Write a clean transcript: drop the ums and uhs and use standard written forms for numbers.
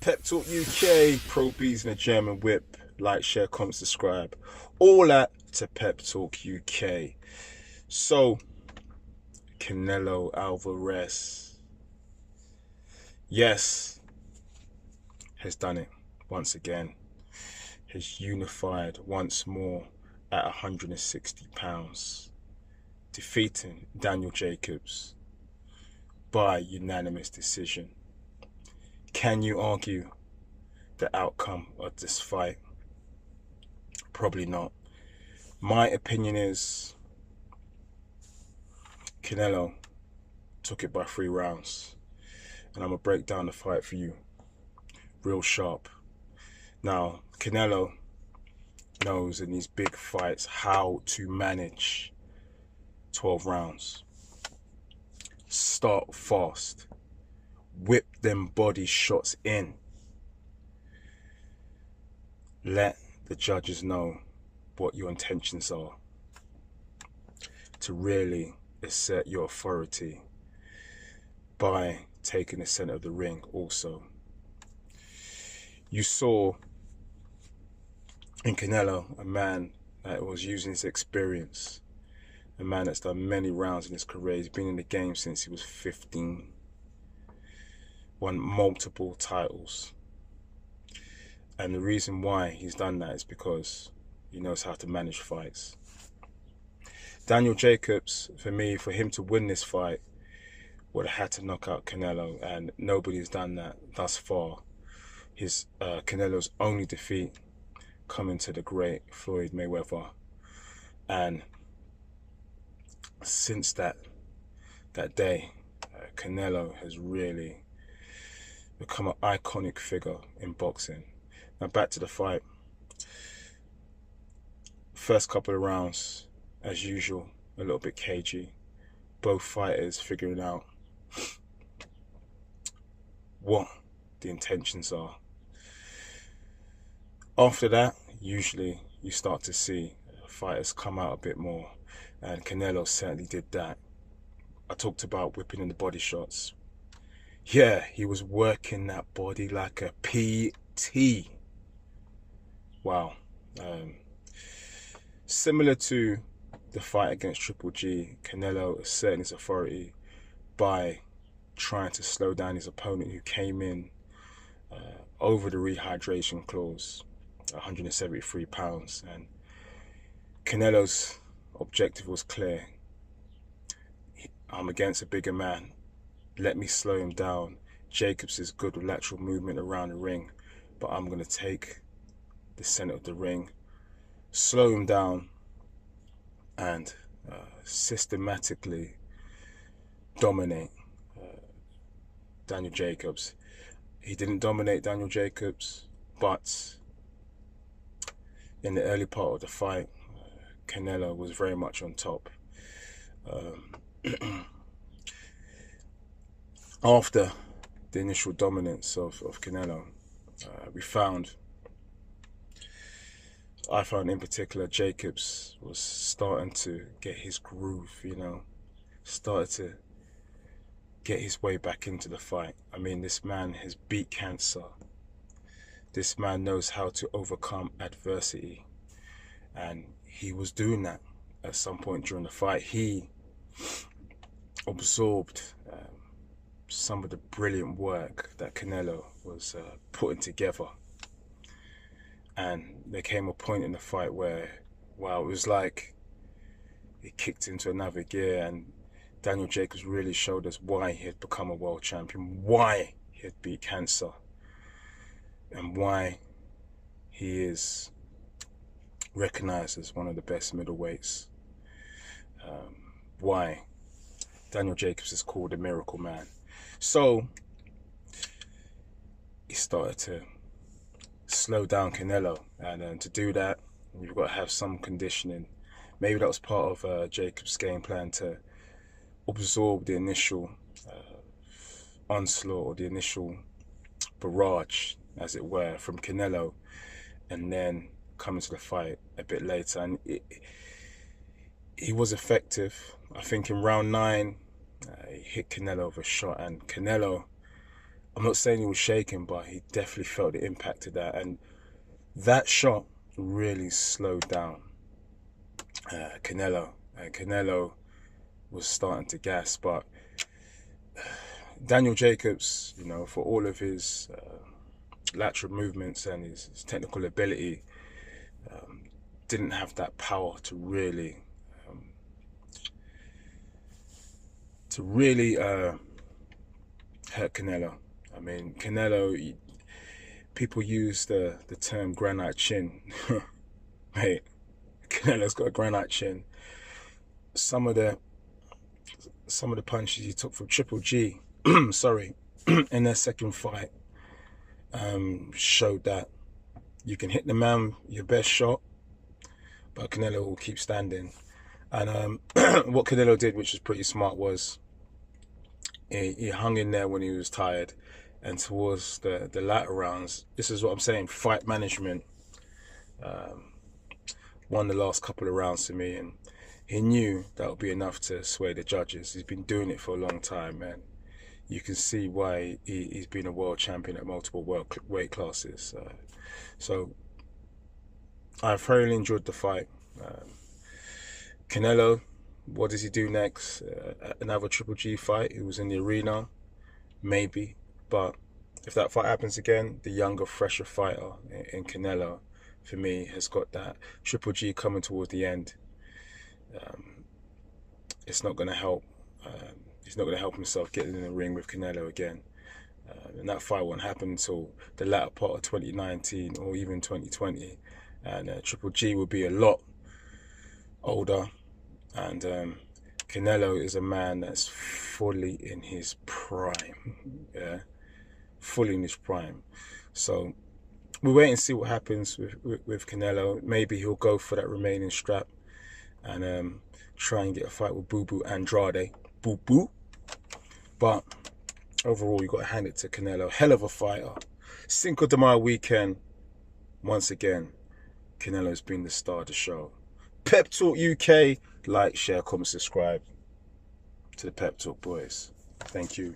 Pep Talk UK, Pro Beez and the German Whip. Like, share, comment, subscribe. All that to Pep Talk UK. So, Canelo Alvarez, yes, has done it once again. Has unified once more at 160 pounds, defeating Daniel Jacobs by unanimous decision. Can you argue the outcome of this fight? Probably not. My opinion is Canelo took it by 3 rounds, and I'm gonna break down the fight for you real sharp. Now, Canelo knows in these big fights how to manage 12 rounds. Start fast, whip them body shots in, let the judges know what your intentions are, to really assert your authority by taking the center of the ring. Also, you saw in Canelo a man that was using his experience, a man that's done many rounds in his career. He's been in the game since he was 15, won multiple titles, and the reason why he's done that is because he knows how to manage fights. Daniel Jacobs, for me, for him to win this fight, would have had to knock out Canelo, and nobody's done that thus far. His Canelo's only defeat coming to the great Floyd Mayweather, and since that day, Canelo has really become an iconic figure in boxing. Now back to the fight. First couple of rounds, as usual, a little bit cagey. Both fighters figuring out what the intentions are. After that, usually you start to see fighters come out a bit more, and Canelo certainly did that. I talked about whipping in the body shots. Yeah, he was working that body like a PT. Wow. Similar to the fight against Triple G, Canelo asserting his authority by trying to slow down his opponent, who came in over the rehydration clause, 173 pounds, and Canelo's objective was clear. I'm against a bigger man, let me slow him down. Jacobs is good with lateral movement around the ring, but I'm going to take the center of the ring, slow him down, and systematically dominate Daniel Jacobs. He didn't dominate Daniel Jacobs, but in the early part of the fight, Canelo was very much on top. After the initial dominance of Canelo, I found in particular Jacobs was starting to get his groove, started to get his way back into the fight. I mean, this man has beat cancer. This man knows how to overcome adversity, and he was doing that at some point during the fight. He absorbed some of the brilliant work that Canelo was putting together, and there came a point in the fight where, wow, it was like it kicked into another gear, and Daniel Jacobs really showed us why he had become a world champion, why he had beat cancer, and why he is recognized as one of the best middleweights. Why Daniel Jacobs is called a miracle man. So he started to slow down Canelo, and to do that, you've got to have some conditioning. Maybe that was part of Jacobs' game plan, to absorb the initial onslaught, or the initial barrage, as it were, from Canelo, and then come into the fight a bit later. And he was effective. I think in round 9, he hit Canelo with a shot, and Canelo I'm not saying he was shaking, but he definitely felt the impact of that. And that shot really slowed down Canelo. And Canelo was starting to gas. But Daniel Jacobs, you know, for all of his lateral movements and his technical ability, didn't have that power to really hurt Canelo. I mean, Canelo, people use the term granite chin. Mate, Canelo's got a granite chin. Some of the punches he took from Triple G, sorry, in their second fight, showed that you can hit the man your best shot, but Canelo will keep standing. And what Canelo did, which was pretty smart, was he hung in there when he was tired, and towards the latter rounds, this is what I'm saying, fight management won the last couple of rounds to me, and he knew that would be enough to sway the judges. He's been doing it for a long time, and you can see why he's been a world champion at multiple weight classes. So I thoroughly enjoyed the fight. Canelo, what does he do next? Another Triple G fight? He was in the arena, maybe. But if that fight happens again, the younger, fresher fighter in Canelo, for me, has got that. Triple G coming towards the end. It's not going to help. He's not going to help himself getting in the ring with Canelo again. And that fight won't happen until the latter part of 2019 or even 2020. And Triple G will be a lot older. And Canelo is a man that's fully in his prime. Yeah, fully in his prime. So we'll wait and see what happens with Canelo. Maybe he'll go for that remaining strap and try and get a fight with Boo Boo Andrade. Boo Boo. But overall, you got to hand it to Canelo. Hell of a fighter. Cinco de Mayo weekend. Once again, Canelo's been the star of the show. Pep Talk UK. Like, share, comment, subscribe to the Pep Talk boys. Thank you.